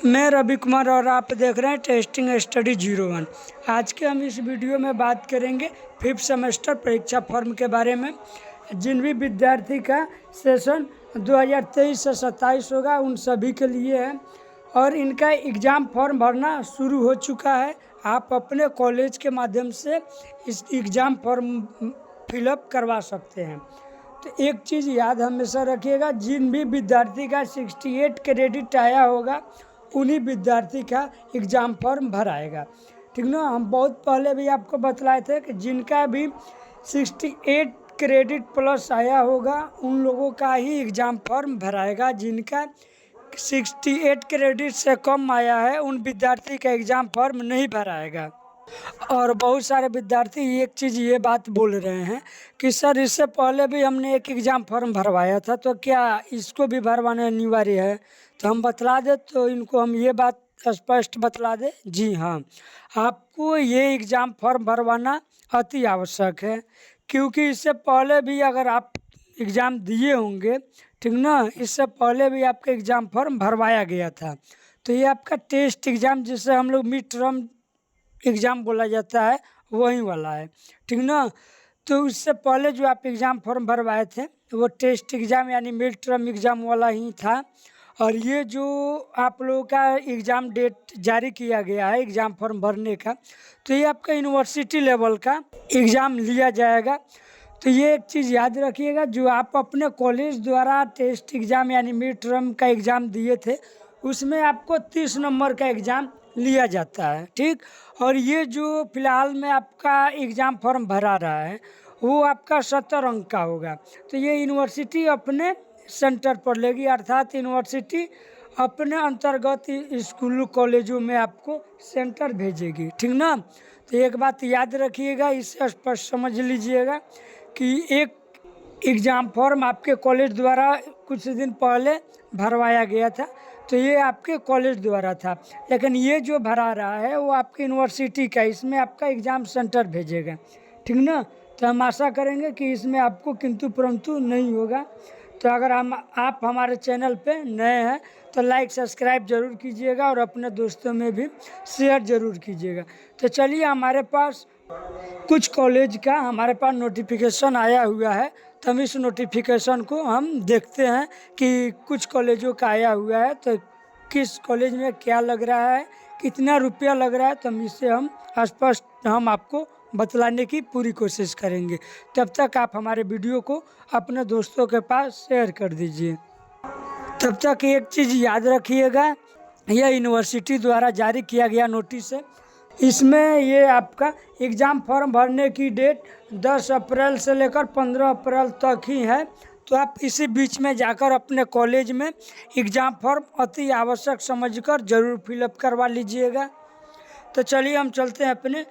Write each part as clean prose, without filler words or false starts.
मैं रवि कुमार और आप देख रहे हैं टेस्टिंग स्टडी 01। आज के हम इस वीडियो में बात करेंगे 5th सेमेस्टर परीक्षा फॉर्म के बारे में। जिन भी विद्यार्थी का सेशन 2023 से 27 होगा उन सभी के लिए है और इनका एग्ज़ाम फॉर्म भरना शुरू हो चुका है। आप अपने कॉलेज के माध्यम से इस एग्ज़ाम फॉर्म फिलअप करवा सकते हैं। तो एक चीज़ याद हमेशा रखिएगा, जिन भी विद्यार्थी का 68 क्रेडिट आया होगा उन्हीं विद्यार्थी का एग्ज़ाम फॉर्म भराएगा। ठीक ना। हम बहुत पहले भी आपको बतलाए थे कि जिनका भी 68 क्रेडिट प्लस आया होगा उन लोगों का ही एग्ज़ाम फॉर्म भराएगा। जिनका 68 क्रेडिट से कम आया है उन विद्यार्थी का एग्ज़ाम फॉर्म नहीं भराएगा। और बहुत सारे विद्यार्थी एक चीज़ ये बात बोल रहे हैं कि सर इससे पहले भी हमने एक एग्ज़ाम फॉर्म भरवाया था तो क्या इसको भी भरवाना अनिवार्य है। तो हम बतला दें, तो इनको हम ये बात स्पष्ट बतला दें, जी हाँ, आपको ये एग्ज़ाम फॉर्म भरवाना अति आवश्यक है। क्योंकि इससे पहले भी अगर आप एग्ज़ाम दिए होंगे, ठीक ना, इससे पहले भी आपका एग्ज़ाम फॉर्म भरवाया गया था। तो ये आपका टेस्ट एग्ज़ाम जिसे हम लोग मिड टर्म एग्ज़ाम बोला जाता है वही वाला है, ठीक ना। तो उससे पहले जो आप एग्ज़ाम फॉर्म भरवाए थे वो टेस्ट एग्ज़ाम यानी मिड टर्म एग्ज़ाम वाला ही था। और ये जो आप लोगों का एग्ज़ाम डेट जारी किया गया है एग्ज़ाम फॉर्म भरने का, तो ये आपका यूनिवर्सिटी लेवल का एग्ज़ाम लिया जाएगा। तो ये एक चीज़ याद रखिएगा, जो आप अपने कॉलेज द्वारा टेस्ट एग्ज़ाम यानी मिड टर्म का एग्ज़ाम दिए थे उसमें आपको 30 नंबर का एग्ज़ाम लिया जाता है, ठीक। और ये जो फिलहाल में आपका एग्ज़ाम फॉर्म भरा रहा है वो आपका 70 अंक का होगा। तो ये यूनिवर्सिटी अपने सेंटर पर लेगी, अर्थात यूनिवर्सिटी अपने अंतर्गत स्कूल कॉलेजों में आपको सेंटर भेजेगी, ठीक ना। तो एक बात याद रखिएगा, इसे स्पष्ट समझ लीजिएगा कि एक एग्ज़ाम फॉर्म आपके कॉलेज द्वारा कुछ दिन पहले भरवाया गया था, तो ये आपके कॉलेज द्वारा था। लेकिन ये जो भरा रहा है वो आपकी यूनिवर्सिटी का, इसमें आपका एग्ज़ाम सेंटर भेजेगा, ठीक ना। तो हम आशा करेंगे कि इसमें आपको किंतु परंतु नहीं होगा। तो अगर आप हमारे चैनल पे नए हैं तो लाइक सब्सक्राइब ज़रूर कीजिएगा और अपने दोस्तों में भी शेयर ज़रूर कीजिएगा। तो चलिए, हमारे पास कुछ कॉलेज का हमारे पास नोटिफिकेशन आया हुआ है, तो हम इस नोटिफिकेशन को हम देखते हैं कि कुछ कॉलेजों का आया हुआ है तो किस कॉलेज में क्या लग रहा है, कितना रुपया लग रहा है, तो हम स्पष्ट आपको बतलाने की पूरी कोशिश करेंगे। तब तक आप हमारे वीडियो को अपने दोस्तों के पास शेयर कर दीजिए। तब तक एक चीज़ याद रखिएगा, यह यूनिवर्सिटी द्वारा जारी किया गया नोटिस है। इसमें ये आपका एग्ज़ाम फॉर्म भरने की डेट 10 अप्रैल से लेकर 15 अप्रैल तक ही है। तो आप इसी बीच में जाकर अपने कॉलेज में एग्ज़ाम फॉर्म अति आवश्यक समझकर ज़रूर फिलअप करवा लीजिएगा। तो चलिए हम चलते हैं अपने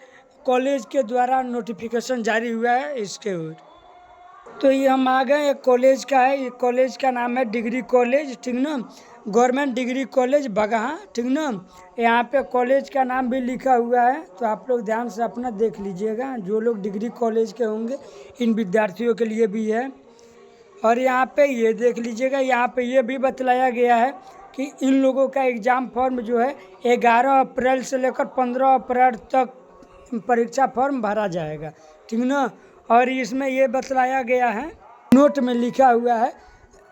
कॉलेज के द्वारा नोटिफिकेशन जारी हुआ है इसके ओर। तो ये हम आ गए, एक कॉलेज का है, ये कॉलेज का नाम है डिग्री कॉलेज, ठीक ना, गवर्नमेंट डिग्री कॉलेज बगहा, ठीक ना। यहाँ पे कॉलेज का नाम भी लिखा हुआ है, तो आप लोग ध्यान से अपना देख लीजिएगा। जो लोग डिग्री कॉलेज के होंगे इन विद्यार्थियों के लिए भी है। और यहाँ पे ये देख लीजिएगा, यहाँ पे ये भी बतलाया गया है कि इन लोगों का एग्ज़ाम फॉर्म जो है 11 अप्रैल से लेकर 15 अप्रैल तक परीक्षा फॉर्म भरा जाएगा, ठीक ना। और इसमें ये बतलाया गया है, नोट में लिखा हुआ है,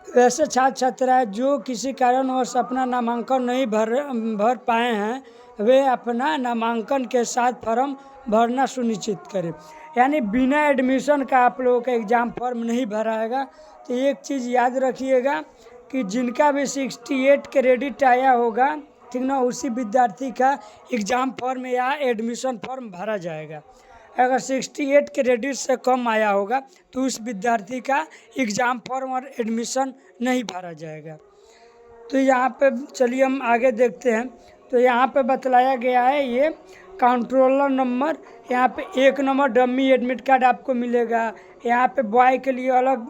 वैसे छात्र छात्राएँ जो किसी कारणवश अपना नामांकन नहीं भर पाए हैं वे अपना नामांकन के साथ फॉर्म भरना सुनिश्चित करें। यानी बिना एडमिशन का आप लोगों का एग्ज़ाम फॉर्म नहीं भराएगा। तो एक चीज़ याद रखिएगा कि जिनका भी 68 क्रेडिट आया होगा, ठीक ना, उसी विद्यार्थी का एग्ज़ाम फॉर्म या एडमिशन फॉर्म भरा जाएगा। अगर 68 क्रेडिट से कम आया होगा तो उस विद्यार्थी का एग्ज़ाम फॉर्म और एडमिशन नहीं भरा जाएगा। तो यहाँ पे चलिए हम आगे देखते हैं। तो यहाँ पे बतलाया गया है ये कंट्रोलर नंबर, यहाँ पे 1 नंबर डमी एडमिट कार्ड आपको मिलेगा। यहाँ पे बॉय के लिए अलग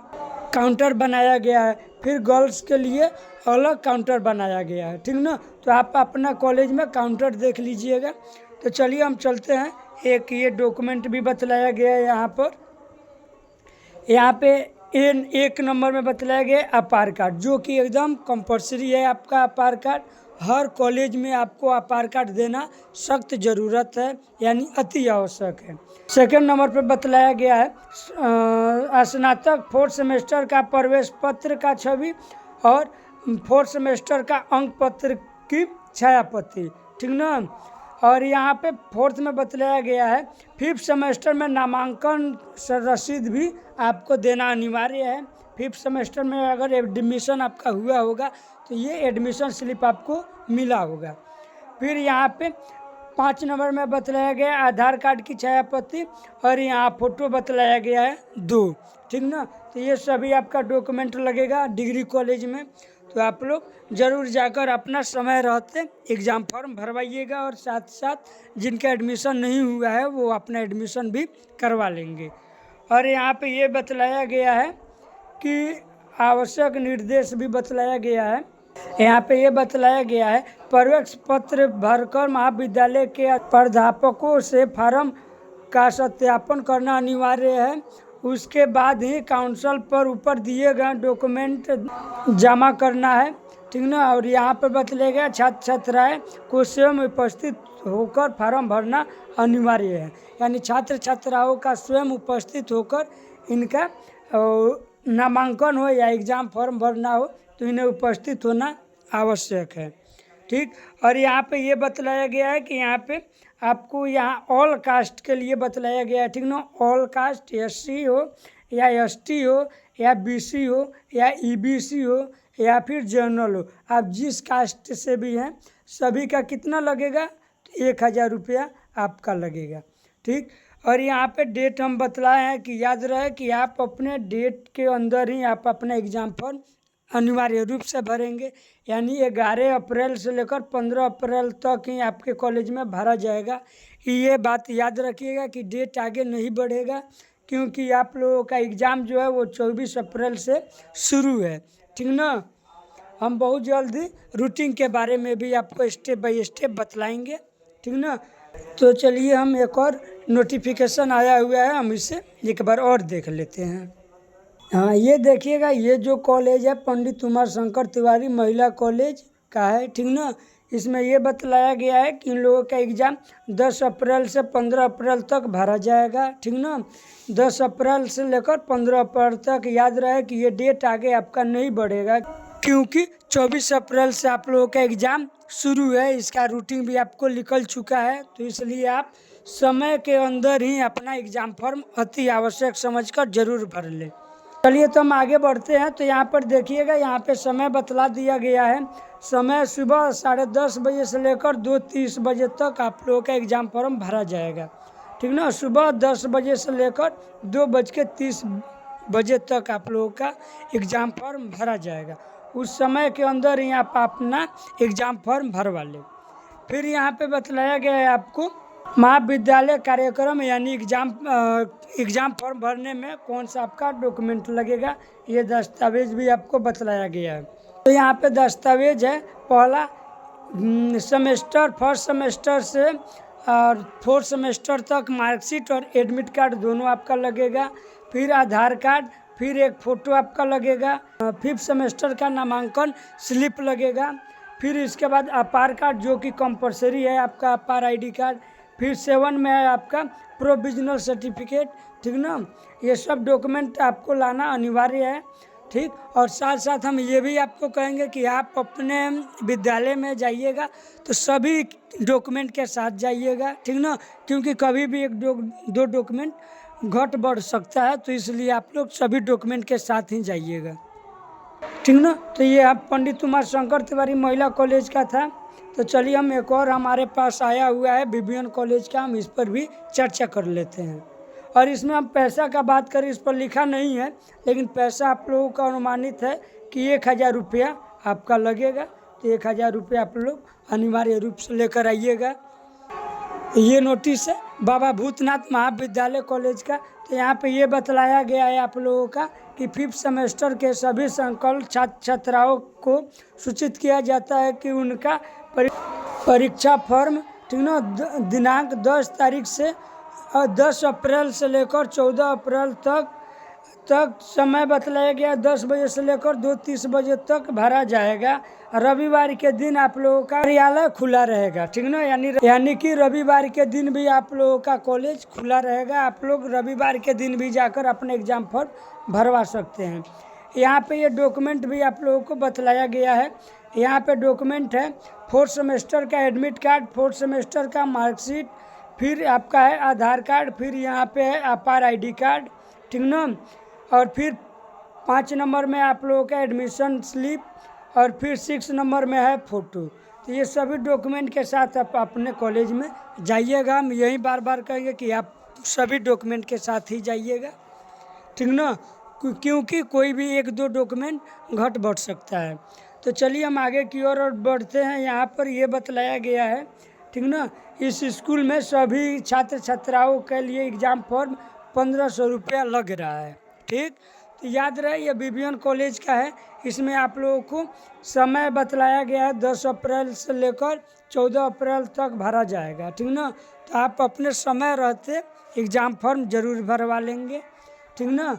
काउंटर बनाया गया है, फिर गर्ल्स के लिए अलग काउंटर बनाया गया है, ठीक ना। तो आप अपना कॉलेज में काउंटर देख लीजिएगा। तो चलिए हम चलते हैं, एक ये डॉक्यूमेंट भी बतलाया गया है यहाँ पर। यहाँ पे 1 नंबर में बतलाया गया आधार कार्ड, जो कि एकदम कंपलसरी है आपका आधार कार्ड हर कॉलेज में आपको आधार कार्ड देना सख्त ज़रूरत है, यानी अति आवश्यक है। सेकंड नंबर पर बतलाया गया है स्नातक 4th सेमेस्टर का प्रवेश पत्र का छवि और 4th सेमेस्टर का अंक पत्र की छायाप्रति, ठीक ना। और यहाँ पे 4th में बतलाया गया है 5th सेमेस्टर में नामांकन रसीद भी आपको देना अनिवार्य है। 5th सेमेस्टर में अगर एडमिशन आपका हुआ होगा तो ये एडमिशन स्लिप आपको मिला होगा। फिर यहाँ पे 5 नंबर में बतलाया गया आधार कार्ड की छायाप्रति और यहाँ फ़ोटो बतलाया गया है 2, ठीक ना। तो ये सभी आपका डॉक्यूमेंट लगेगा डिग्री कॉलेज में। तो आप लोग ज़रूर जाकर अपना समय रहते एग्ज़ाम फॉर्म भरवाइएगा और साथ साथ जिनका एडमिशन नहीं हुआ है वो अपना एडमिशन भी करवा लेंगे। और यहाँ पे ये बतलाया गया है कि आवश्यक निर्देश भी बतलाया गया है। यहाँ पे ये बतलाया गया है प्रवेश पत्र भरकर महाविद्यालय के प्राध्यापकों से फार्म का सत्यापन करना अनिवार्य है। उसके बाद ही काउंसिल पर ऊपर दिए गए डॉक्यूमेंट जमा करना है, ठीक ना। और यहाँ पर बतलाया गया छात्र छात्राएँ को स्वयं उपस्थित होकर फार्म भरना अनिवार्य है, यानी छात्र छात्राओं का स्वयं उपस्थित होकर इनका नामांकन हो या एग्ज़ाम फॉर्म भरना हो तो इन्हें उपस्थित होना आवश्यक है, ठीक। और यहाँ पे ये बतलाया गया है कि यहाँ पे आपको यहाँ ऑल कास्ट के लिए बतलाया गया है, ठीक ना। ऑल कास्ट SC हो या ST हो या BC हो या EBC हो या फिर जनरल हो, आप जिस कास्ट से भी हैं सभी का कितना लगेगा, 1000 रुपया आपका लगेगा, ठीक। और यहाँ पे डेट हम बतलाए हैं कि याद रहे कि आप अपने डेट के अंदर ही आप अपना एग्ज़ाम फॉर्म अनिवार्य रूप से भरेंगे, यानी 11 अप्रैल से लेकर 15 अप्रैल तक ही आपके कॉलेज में भरा जाएगा। ये बात याद रखिएगा कि डेट आगे नहीं बढ़ेगा, क्योंकि आप लोगों का एग्ज़ाम जो है वो 24 अप्रैल से शुरू है, ठीक ना। हम बहुत जल्दी रूटीन के बारे में भी आपको स्टेप बाय स्टेप बतलाएंगे, ठीक ना। तो चलिए हम एक और नोटिफिकेशन आया हुआ है, हम इसे एक बार और देख लेते हैं। हाँ, ये देखिएगा, ये जो कॉलेज है पंडित उमा शंकर तिवारी महिला कॉलेज का है, ठीक ना। इसमें ये बतलाया गया है कि इन लोगों का एग्ज़ाम 10 अप्रैल से 15 अप्रैल तक भरा जाएगा, ठीक ना। 10 अप्रैल से लेकर 15 अप्रैल तक। याद रहे कि ये डेट आगे आपका नहीं बढ़ेगा, क्योंकि 24 अप्रैल से आप लोगों का एग्ज़ाम शुरू है। इसका रूटीन भी आपको निकल चुका है, तो इसलिए आप समय के अंदर ही अपना एग्ज़ाम फॉर्म अति आवश्यक समझकर ज़रूर भर लें। चलिए तो हम आगे बढ़ते हैं। तो यहाँ पर देखिएगा, यहाँ पे समय बतला दिया गया है। समय सुबह 10:30 बजे से लेकर 2:30 बजे तक आप लोगों का एग्ज़ाम फॉर्म भरा जाएगा, ठीक ना। सुबह 10 बजे से लेकर 2:30 बजे तक आप लोगों का एग्ज़ाम फॉर्म भरा जाएगा। उस समय के अंदर ही आप अपना एग्ज़ाम फॉर्म भरवा लें। फिर यहाँ पे बतलाया गया है आपको महाविद्यालय कार्यक्रम, यानी एग्ज़ाम फॉर्म भरने में कौन सा आपका डॉक्यूमेंट लगेगा, ये दस्तावेज भी आपको बतलाया गया है। तो यहाँ पे दस्तावेज है, पहला सेमेस्टर 1st सेमेस्टर से और 4th सेमेस्टर तक मार्कशीट और एडमिट कार्ड दोनों आपका लगेगा। फिर आधार कार्ड, फिर एक फ़ोटो आपका लगेगा। 5th सेमेस्टर का नामांकन स्लिप लगेगा। फिर इसके बाद आधार कार्ड जो कि कंपलसरी है आपका, आधार ID कार्ड। फिर 7 में है आपका प्रोविजनल सर्टिफिकेट, ठीक ना। ये सब डॉक्यूमेंट आपको लाना अनिवार्य है, ठीक। और साथ साथ हम ये भी आपको कहेंगे कि आप अपने विद्यालय में जाइएगा तो सभी डॉक्यूमेंट के साथ जाइएगा, ठीक ना, क्योंकि कभी भी एक दो डॉक्यूमेंट घट बढ़ सकता है, तो इसलिए आप लोग सभी डॉक्यूमेंट के साथ ही जाइएगा, ठीक ना। तो ये आप पंडित उमा शंकर तिवारी महिला कॉलेज का था। तो चलिए हम एक और हमारे पास आया हुआ है BBN कॉलेज का, हम इस पर भी चर्चा कर लेते हैं। और इसमें हम पैसा का बात करें, इस पर लिखा नहीं है, लेकिन पैसा आप लोगों का अनुमानित है कि 1000 रुपया आपका लगेगा। तो 1000 रुपया आप लोग अनिवार्य रूप से लेकर आइएगा। ये नोटिस है बाबा भूतनाथ महाविद्यालय कॉलेज का। तो यहाँ पे ये बतलाया गया है आप लोगों का कि 5th सेमेस्टर के सभी संकल्प छात्र छात्राओं को सूचित किया जाता है कि उनका परीक्षा फॉर्म, ठीक ना, दिनांक 10 तारीख से 10 अप्रैल से लेकर 14 अप्रैल तक तक समय बतलाया गया 10 बजे से लेकर 2:30 बजे तक भरा जाएगा। रविवार के दिन आप लोगों का कार्यालय खुला रहेगा, ठीक ना। यानी कि रविवार के दिन भी आप लोगों का कॉलेज खुला रहेगा। आप लोग रविवार के दिन भी जाकर अपने एग्ज़ाम फॉर्म भरवा सकते हैं। यहाँ पे ये डॉक्यूमेंट भी आप लोगों को बतलाया गया है। यहाँ पे डॉक्यूमेंट है 4th सेमेस्टर का एडमिट कार्ड, 4th सेमेस्टर का मार्कशीट, फिर आपका है आधार कार्ड, फिर यहाँ पे है अपार ID कार्ड, ठीक ना। और फिर 5 नंबर में आप लोगों का एडमिशन स्लिप, और फिर 6 नंबर में है फ़ोटो। तो ये सभी डॉक्यूमेंट के साथ आप अपने कॉलेज में जाइएगा। हम यही बार बार कहेंगे कि आप सभी डॉक्यूमेंट के साथ ही जाइएगा, ठीक ना, क्योंकि कोई भी 1-2 डॉक्यूमेंट घट बढ़ सकता है। तो चलिए हम आगे की ओर बढ़ते हैं। यहाँ पर ये बतलाया गया है, ठीक ना, इस स्कूल में सभी छात्र छात्राओं के लिए एग्ज़ाम फॉर्म 1500 रुपया लग रहा है, ठीक। तो याद रहे ये BBN कॉलेज का है। इसमें आप लोगों को समय बतलाया गया है 10 अप्रैल से लेकर 14 अप्रैल तक भरा जाएगा, ठीक ना। तो आप अपने समय रहते एग्ज़ाम फॉर्म ज़रूर भरवा लेंगे, ठीक ना।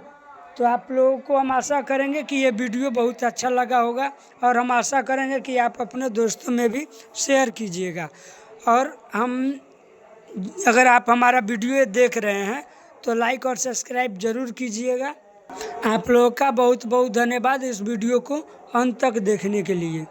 तो आप लोगों को हम आशा करेंगे कि ये वीडियो बहुत अच्छा लगा होगा, और हम आशा करेंगे कि आप अपने दोस्तों में भी शेयर कीजिएगा। और अगर आप हमारा वीडियो देख रहे हैं तो लाइक और सब्सक्राइब ज़रूर कीजिएगा। आप लोगों का बहुत बहुत धन्यवाद इस वीडियो को अंत तक देखने के लिए।